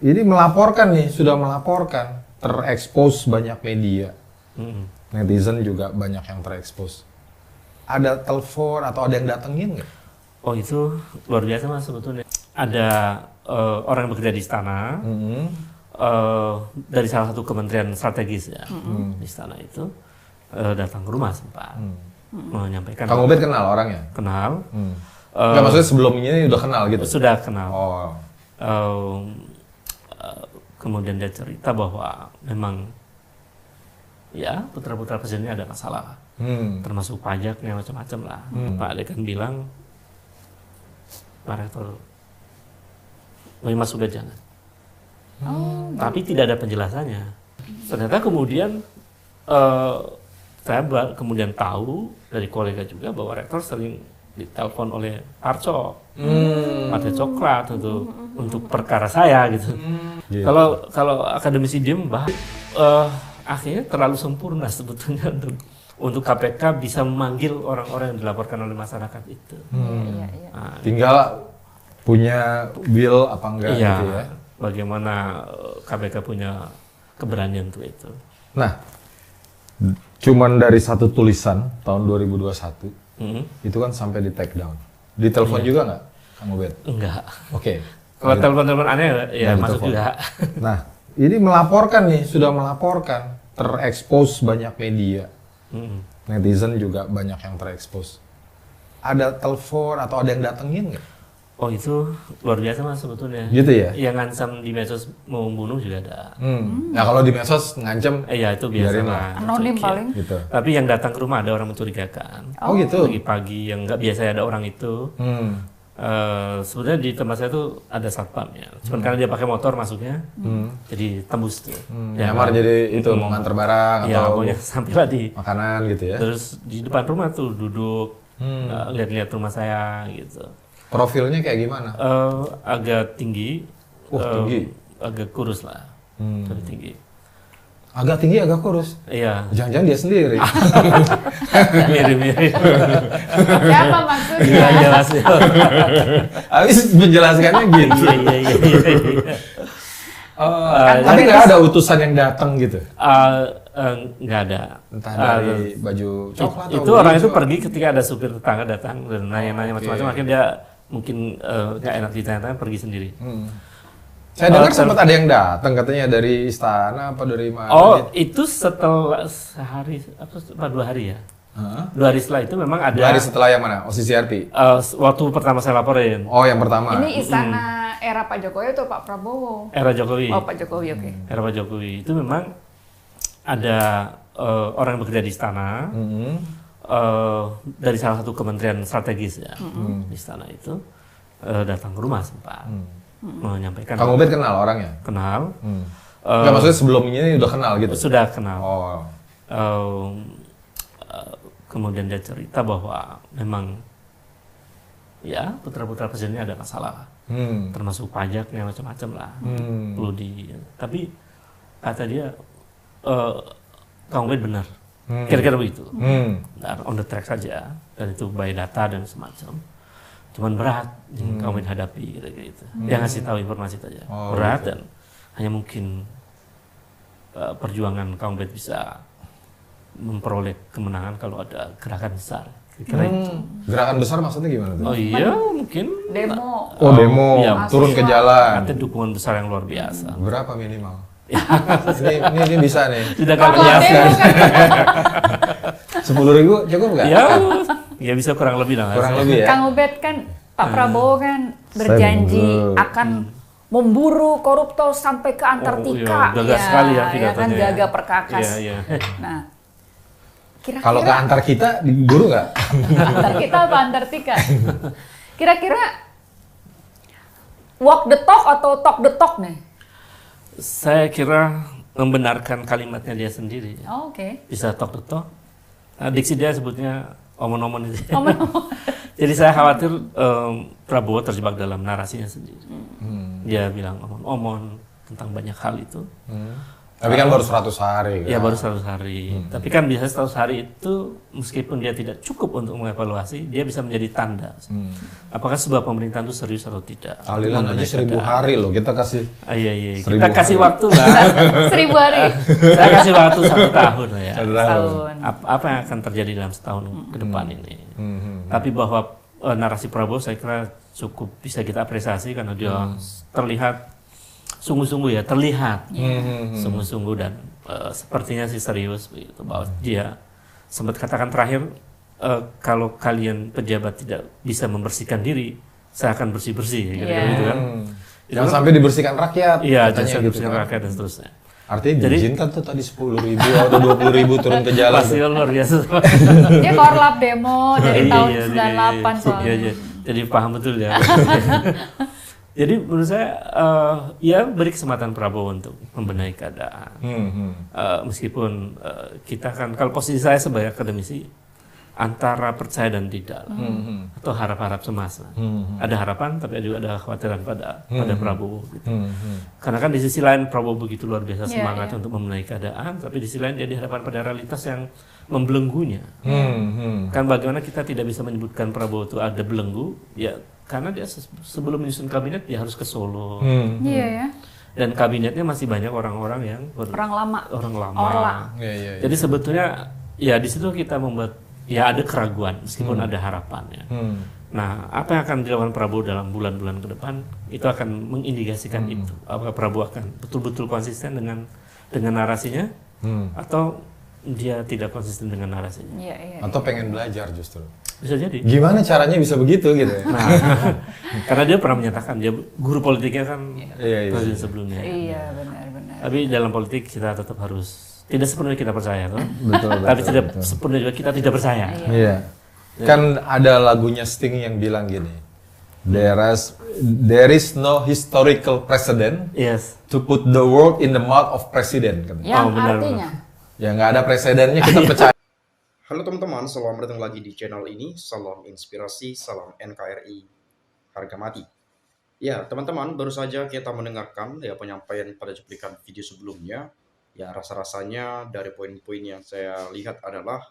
ini melaporkan nih, sudah melaporkan, terekspos banyak media. Netizen juga banyak yang terekspos. Ada telepon atau ada yang datengin nggak? Oh itu luar biasa mas sebetulnya. Ada orang yang bekerja di istana, dari salah satu kementerian strategis ya, di istana itu datang ke rumah sempat menyampaikan. Kang Ubed kenal orangnya? Kenal. Nggak, maksudnya sebelumnya ini udah kenal gitu? Sudah kenal. Oh. Kemudian dia cerita bahwa memang ya putra-putra presiden ini ada masalah, termasuk pajaknya macam-macam lah. Pak Dekan bilang, Pak Rektor, memang sudah jangan. Tapi tidak ada penjelasannya. Ternyata kemudian saya kemudian tahu dari kolega juga bahwa Rektor sering ditelepon oleh Parco, Partai Coklat untuk perkara saya gitu. Kalau akademisi diem akhirnya terlalu sempurna sebetulnya untuk KPK bisa memanggil orang-orang yang dilaporkan oleh masyarakat itu. Nah, tinggal punya will apa enggak iya, gitu ya. Bagaimana KPK punya keberanian untuk itu. Nah, cuman dari satu tulisan tahun 2021 itu kan sampai di take down. Di telepon juga nggak, Kang Ubed? Enggak. Oke. Kalau telepon-telepon aneh ya masuk juga. Nah, ini melaporkan nih, sudah melaporkan, terekspos banyak media. Netizen juga banyak yang terekspos. Ada telepon atau ada yang datengin nggak? Oh itu luar biasa mas sebetulnya. Gitu ya? Yang ngancam di medsos mau membunuh juga ada. Nah kalau di medsos ngancam, Ya itu biasa lah. Anonim paling. gitu. Tapi yang datang ke rumah ada orang mencurigakan. Oh gitu? Pagi-pagi yang nggak biasa ada orang itu. Sebenarnya di tempat saya tuh ada satpam ya. Cuman karena dia pakai motor masuknya, jadi tembus tuh. Nyamar jadi itu mau nganter barang Ya atau pokoknya sampailah di makanan gitu ya? terus di depan rumah tuh duduk, lihat-lihat rumah saya gitu. Profilnya kayak gimana? Agak tinggi, Tinggi? agak kurus lah, lebih tinggi. Agak tinggi, agak kurus? Iya. Jangan-jangan dia sendiri? Mirip-mirip. Siapa maksudnya? Iya jelas ya. Habis menjelaskannya gitu. Iya. Tapi nggak ada utusan yang datang gitu? Nggak ada. Entah dari baju coklat atau Itu orang itu pergi ketika ada supir tetangga datang dan nanya-nanya macam-macam. Akhirnya dia mungkin nggak enak ditanya-tanya, pergi sendiri. Saya dengar sempat ada yang datang katanya dari istana apa dari mana? Oh, itu setelah sehari apa 2 hari ya? 2 hari setelah itu memang ada. 2 hari setelah yang mana? OCCRP? Waktu pertama saya laporin. Oh, yang pertama. Ini istana era Pak Jokowi atau Pak Prabowo? Era Jokowi. Oh, Pak Jokowi, oke. Era Pak Jokowi itu memang ada orang yang bekerja di istana, dari salah satu kementerian strategis ya, di istana itu datang ke rumah sempat menyampaikan. Kang Ubed kenal orangnya? Kenal. Nggak, maksudnya sebelumnya ini udah kenal gitu? Sudah kenal. Oh. Kemudian dia cerita bahwa memang ya putra-putra presiden ini ada masalah, termasuk pajaknya macam-macam lah, perlu tapi kata dia Kang Ubed benar, kira-kira begitu, on the track saja, dan itu by data dan semacam, cuman berat yang Kang Ubed hadapi gitu. Dia ngasih tahu informasi saja, berat gitu. Dan hanya mungkin perjuangan Kang Ubed bisa memperoleh kemenangan kalau ada gerakan besar. Kira-kira itu. Gerakan besar maksudnya gimana tuh? Oh iya, mungkin Demo. Oh, demo, ya, turun ke jalan. ada dukungan besar yang luar biasa. Berapa minimal? ini bisa nih. Sudah Kalau kami demo biasa. kan 10.000 cukup nggak? Ya bisa kurang lebih lah. Kurang lebih ya? Kang Ubed kan Pak Prabowo kan berjanji akan memburu koruptor sampai ke Antartika. Oh, iya, gagah sekali ya kan pidatonya. gagah perkakas. Iya. Nah, kira-kira Kalau ke antar kita diburu nggak? Antartika apa Antartika? Kira-kira walk the talk atau talk the talk nih? Saya kira membenarkan kalimatnya dia sendiri. Oh, oke. Bisa talk the talk. Nah, diksi dia sebutnya omon-omon itu. Omon-omon. Jadi saya khawatir Prabowo terjebak dalam narasinya sendiri. Dia bilang omon-omon tentang banyak hal itu. Tapi kan baru 100 hari. Ya kan? baru 100 hari. Tapi kan biasanya 100 hari itu meskipun dia tidak cukup untuk mengevaluasi, dia bisa menjadi tanda. Apakah sebuah pemerintahan itu serius atau tidak? Alilan aja 1000 hari loh, kita kasih. Iya. 1000 Kita kasih hari. waktu lah. 1000 hari. Saya kasih waktu 1 tahun lah ya. Tahun. Apa yang akan terjadi dalam setahun ke depan ini? Tapi bahwa narasi Prabowo saya kira cukup bisa kita apresiasi karena dia terlihat sungguh-sungguh ya, terlihat sungguh-sungguh dan sepertinya sih serius begitu bahwa dia sempat katakan terakhir kalau kalian pejabat tidak bisa membersihkan diri, saya akan bersih-bersih gitu kan. Jangan sampai dibersihkan rakyat. Iya, katanya jangan gitu bersihkan kan. rakyat dan seterusnya. Artinya Jadi- diizinkan tuh tadi 10.000 atau 20.000 turun ke jalan. Pasti tuh. luar biasa. Dia korlap demo dari tahun 98 soalnya. Iya. Jadi paham betul ya. Jadi menurut saya ya beri kesempatan Prabowo untuk membenahi keadaan. Meskipun kita kan kalau posisi saya sebagai akademisi antara percaya dan tidak lah. Atau harap-harap cemas lah. Ada harapan tapi juga ada kekhawatiran pada Prabowo gitu. Karena kan di sisi lain Prabowo begitu luar biasa Iya, semangat iya. untuk membenahi keadaan, tapi di sisi lain dia dihadapkan pada realitas yang membelenggunya. Kan bagaimana kita tidak bisa menyebutkan Prabowo itu ada belenggu, ya karena dia sebelum menyusun kabinet dia harus ke Solo. Iya ya. Dan kabinetnya masih banyak orang-orang yang Orang lama. orang lama. Orla. Iya. Jadi sebetulnya ya di situ kita membuat ya ada keraguan meskipun ada harapan ya. Nah, apa yang akan dilakukan Prabowo dalam bulan-bulan ke depan itu akan mengindikasikan itu. Apakah Prabowo akan betul-betul konsisten dengan narasinya atau dia tidak konsisten dengan narasinya? Iya. Atau pengen belajar justru. Bisa jadi. Gimana caranya bisa begitu gitu ya? Nah, karena dia pernah menyatakan dia guru politiknya kan Iya. presiden sebelumnya. Iya, benar-benar. Tapi dalam politik kita tetap harus tidak sepenuhnya kita percaya, toh. Betul. Tapi tidak sepenuhnya juga kita tidak percaya. Iya. Kan ada lagunya Sting yang bilang gini. There is no historical precedent Yes. to put the world in the mouth of president. Katanya. Yang benar, artinya Ya nggak ada presidennya kita percaya. Halo teman-teman, selamat datang lagi di channel ini. Salam inspirasi, salam NKRI, harga mati. Ya teman-teman, baru saja kita mendengarkan ya penyampaian pada cuplikan video sebelumnya. Ya rasa-rasanya dari poin-poin yang saya lihat adalah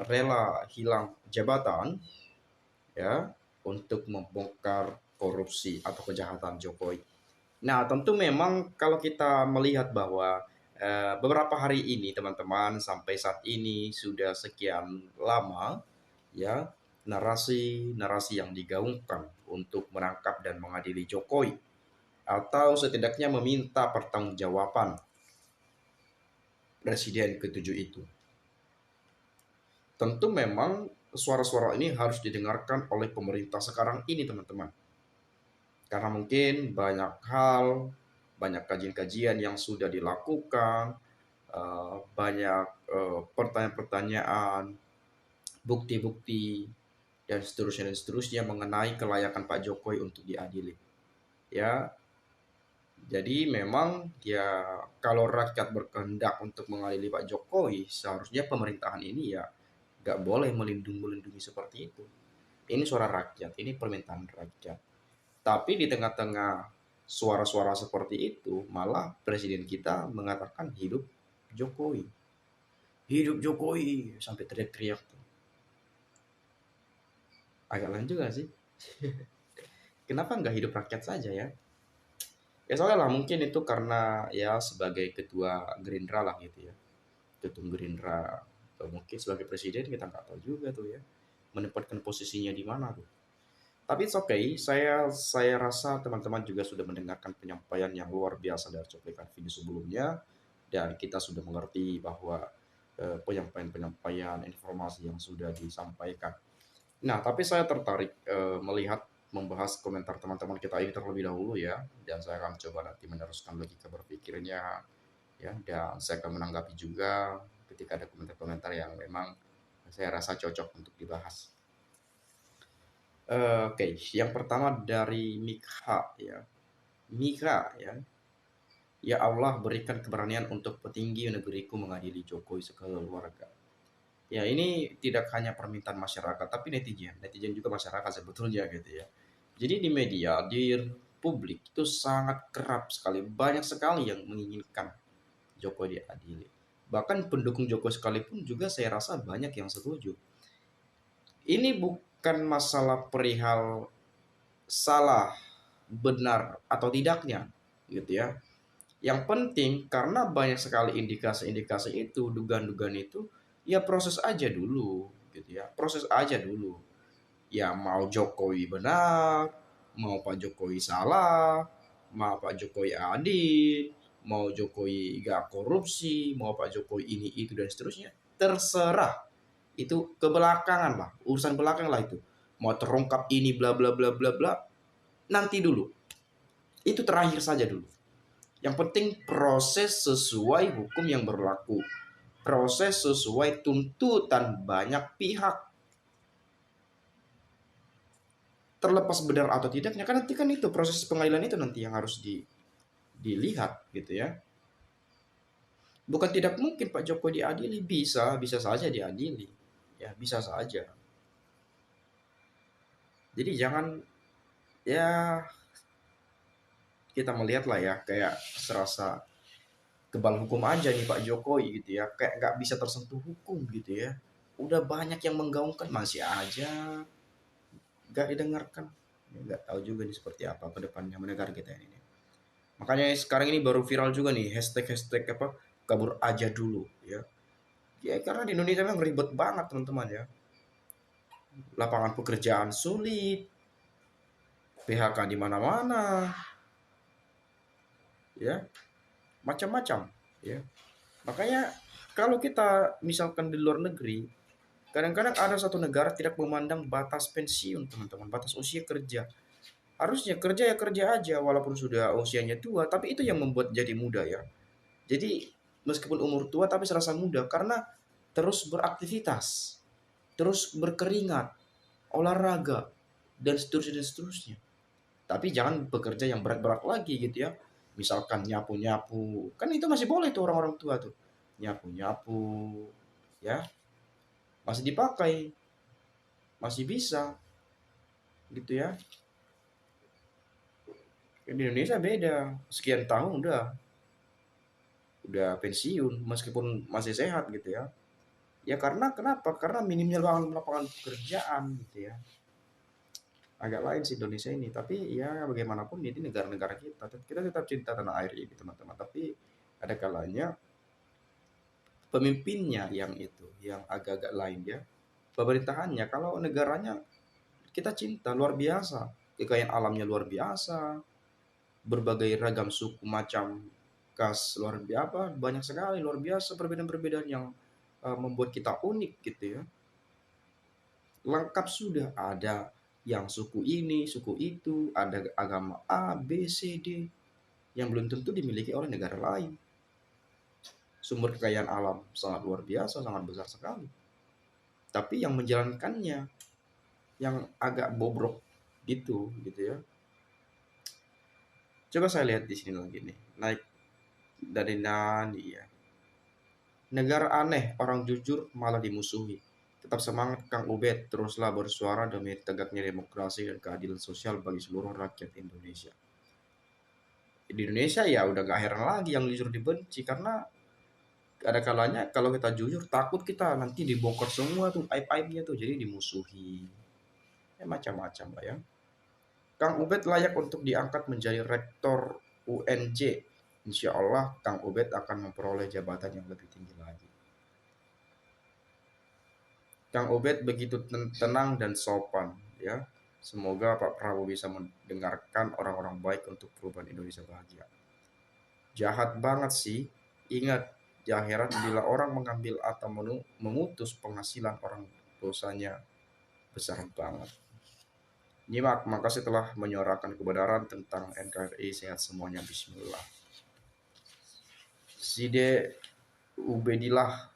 rela hilang jabatan ya untuk membongkar korupsi atau kejahatan Jokowi. Nah tentu memang kalau kita melihat bahwa beberapa hari ini teman-teman sampai saat ini sudah sekian lama ya narasi yang digaungkan untuk menangkap dan mengadili Jokowi atau setidaknya meminta pertanggungjawaban presiden ke-7 itu. Tentu memang suara-suara ini harus didengarkan oleh pemerintah sekarang ini teman-teman. Karena mungkin banyak hal, banyak kajian-kajian yang sudah dilakukan, banyak pertanyaan-pertanyaan, bukti-bukti, dan seterusnya mengenai kelayakan Pak Jokowi untuk diadili. Ya, jadi memang ya kalau rakyat berkehendak untuk mengadili Pak Jokowi, seharusnya pemerintahan ini ya nggak boleh melindungi seperti itu. Ini suara rakyat, ini permintaan rakyat. Tapi di tengah-tengah suara-suara seperti itu, malah presiden kita mengatakan hidup Jokowi. Hidup Jokowi, sampai teriak-teriak. Agak lain juga sih. Kenapa nggak hidup rakyat saja ya? Ya soalnya lah mungkin itu karena ya sebagai ketua Gerindra lah gitu ya. Ketua Gerindra, atau mungkin sebagai presiden kita nggak tahu juga tuh ya. Menempatkan posisinya di mana tuh. Tapi it's okay, saya rasa teman-teman juga sudah mendengarkan penyampaian yang luar biasa dari cuplikan video sebelumnya dan kita sudah mengerti bahwa penyampaian informasi yang sudah disampaikan. Nah, tapi saya tertarik melihat membahas komentar teman-teman kita ini terlebih dahulu ya, dan saya akan coba nanti meneruskan logika berpikirnya ya, dan saya akan menanggapi juga ketika ada komentar-komentar yang memang saya rasa cocok untuk dibahas. Oke, yang pertama dari Mikha ya. Mikha ya. Ya Allah berikan keberanian untuk petinggi negeriku mengadili Jokowi sekeluarga. Ya ini tidak hanya permintaan masyarakat tapi netizen juga masyarakat sebetulnya gitu ya. Jadi di media, di publik itu sangat kerap sekali, banyak sekali yang menginginkan Jokowi diadili. Bahkan pendukung Jokowi sekalipun juga saya rasa banyak yang setuju. Ini bukan masalah perihal salah, benar atau tidaknya, gitu ya. Yang penting karena banyak sekali indikasi-indikasi itu, dugaan-dugaan itu, ya proses aja dulu, gitu ya. Proses aja dulu. Ya mau Jokowi benar, mau Pak Jokowi salah, mau Pak Jokowi adil, mau Jokowi gak korupsi, mau Pak Jokowi ini itu dan seterusnya, terserah. Itu kebelakangan lah, urusan belakang lah itu. Mau terungkap ini bla bla bla bla bla, nanti dulu. Itu terakhir saja dulu. Yang penting proses sesuai hukum yang berlaku. Proses sesuai tuntutan banyak pihak. Terlepas benar atau tidaknya, kan nanti kan itu proses pengadilan itu nanti yang harus dilihat gitu ya. Bukan tidak mungkin Pak Jokowi diadili, bisa saja diadili. Ya, bisa saja. Jadi jangan, ya kita melihat lah ya, kayak serasa kebal hukum aja nih Pak Jokowi gitu ya, kayak nggak bisa tersentuh hukum gitu ya. Udah banyak yang menggaungkan, masih aja nggak didengarkan. Ya, nggak tahu juga nih seperti apa ke depannya negara kita ini. Makanya sekarang ini baru viral juga nih hashtag apa, kabur aja dulu ya. Ya karena di Indonesia memang ribet banget teman-teman ya. Lapangan pekerjaan sulit, PHK di mana-mana, ya macam-macam ya. Makanya kalau kita misalkan di luar negeri, kadang-kadang ada satu negara tidak memandang batas pensiun teman-teman, batas usia kerja. Harusnya kerja ya kerja aja walaupun sudah usianya tua, tapi itu yang membuat jadi muda ya. Jadi meskipun umur tua tapi serasa muda karena terus beraktivitas, terus berkeringat, olahraga, dan seterusnya dan seterusnya. Tapi jangan bekerja yang berat-berat lagi gitu ya. Misalkan nyapu-nyapu, kan itu masih boleh tuh orang-orang tua tuh. Nyapu-nyapu, ya masih dipakai, masih bisa, gitu ya. Di Indonesia beda, sekian tahun udah pensiun meskipun masih sehat gitu ya. Ya karena kenapa? Karena minimnya lapangan pekerjaan gitu ya. Agak lain sih Indonesia ini, tapi ya bagaimanapun ini negara-negara kita. Kita tetap cinta tanah air ini teman-teman. Tapi ada kalanya pemimpinnya yang itu, yang agak-agak lain ya. Pemerintahannya, kalau negaranya kita cinta luar biasa, kekayaan alamnya luar biasa, berbagai ragam suku macam kas luar biasa, banyak sekali luar biasa perbedaan-perbedaan yang membuat kita unik gitu ya. Lengkap sudah, ada yang suku ini, suku itu, ada agama A, B, C, D yang belum tentu dimiliki oleh negara lain. Sumber kekayaan alam sangat luar biasa, sangat besar sekali. Tapi yang menjalankannya yang agak bobrok gitu ya. Coba saya lihat di sini lagi nih, naik dari nani ya. Negara aneh, orang jujur malah dimusuhi. Tetap semangat Kang Ubed, teruslah bersuara demi tegaknya demokrasi dan keadilan sosial bagi seluruh rakyat Indonesia. Di Indonesia ya udah gak heran lagi yang jujur dibenci, karena ada kalanya kalau kita jujur takut kita nanti dibongkar semua tuh aib-aibnya tuh, jadi dimusuhi. Ya macam-macam lah ya. Kang Ubed layak untuk diangkat menjadi rektor UNJ. Insya Allah Kang Ubed akan memperoleh jabatan yang lebih tinggi lagi. Kang Ubed begitu tenang dan sopan ya. Semoga Pak Prabowo bisa mendengarkan orang-orang baik untuk perubahan Indonesia bahagia. Jahat banget sih. Ingat, di akhirat bila orang mengambil atau memutus penghasilan orang, dosanya besar banget. Nyimak, makasih telah menyuarakan kebenaran tentang NKRI. Sehat semuanya, bismillah. Side Ubedillah,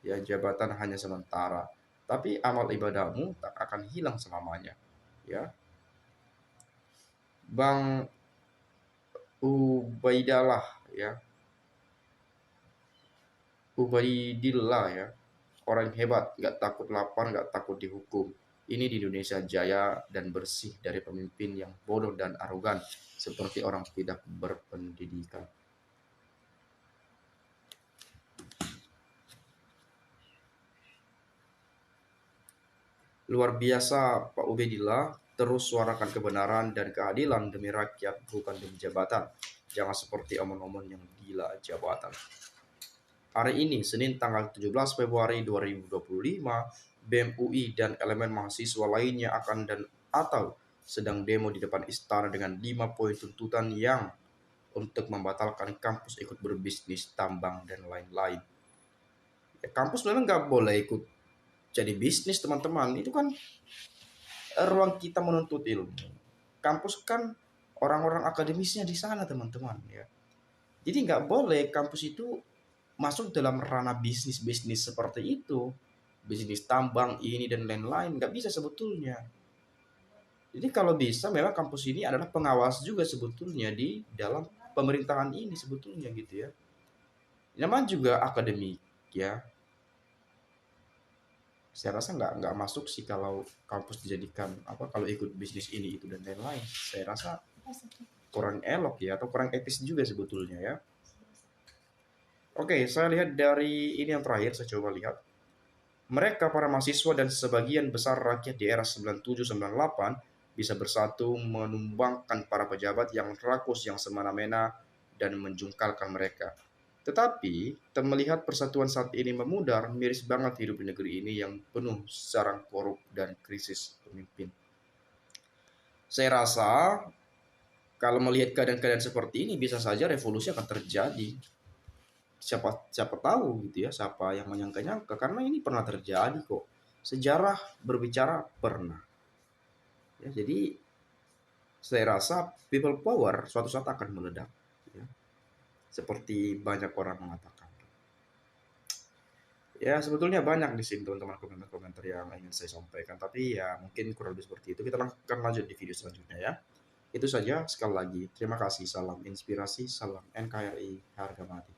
ya jabatan hanya sementara, tapi amal ibadahmu tak akan hilang selamanya. Ya, Bang Ubaidillah ya, Ubaidillah ya, orang hebat, nggak takut lapar, nggak takut dihukum. Ini di Indonesia jaya dan bersih dari pemimpin yang bodoh dan arogan seperti orang tidak berpendidikan. Luar biasa Pak Ubedillah, terus suarakan kebenaran dan keadilan demi rakyat, bukan demi jabatan. Jangan seperti omon-omon yang gila jabatan. Hari ini, Senin tanggal 17 Februari 2025, BEM UI dan elemen mahasiswa lainnya akan dan atau sedang demo di depan istana dengan 5 poin tuntutan yang untuk membatalkan kampus ikut berbisnis tambang dan lain-lain. Ya, kampus memang nggak boleh ikut jadi bisnis, teman-teman. Itu kan ruang kita menuntut ilmu. Kampus kan orang-orang akademisnya di sana, teman-teman. Ya. Jadi nggak boleh kampus itu masuk dalam ranah bisnis-bisnis seperti itu. Bisnis tambang ini dan lain-lain. Nggak bisa sebetulnya. Jadi kalau bisa memang kampus ini adalah pengawas juga sebetulnya di dalam pemerintahan ini sebetulnya gitu ya. Namanya juga akademik ya. Saya rasa nggak masuk sih kalau kampus dijadikan apa kalau ikut bisnis ini itu dan lain-lain. Saya rasa kurang elok ya atau kurang etis juga sebetulnya ya. Oke, saya lihat dari ini yang terakhir saya coba lihat. Mereka para mahasiswa dan sebagian besar rakyat di era 97-98 bisa bersatu menumbangkan para pejabat yang rakus yang semena-mena dan menjungkalkan mereka. Tetapi, melihat persatuan saat ini memudar, miris banget hidup di negeri ini yang penuh sarang korup dan krisis pemimpin. Saya rasa, kalau melihat keadaan-keadaan seperti ini, bisa saja revolusi akan terjadi. Siapa tahu gitu ya, siapa yang menyangka-nyangka, karena ini pernah terjadi kok. Sejarah berbicara pernah. Ya, jadi, saya rasa people power suatu saat akan meledak. Ya. Seperti banyak orang mengatakan. Ya sebetulnya banyak di sini teman-teman komentar-komentar yang ingin saya sampaikan, tapi ya mungkin kurang lebih seperti itu. Kita akan lanjut di video selanjutnya ya. Itu saja sekali lagi. Terima kasih. Salam inspirasi, salam NKRI, harga mati.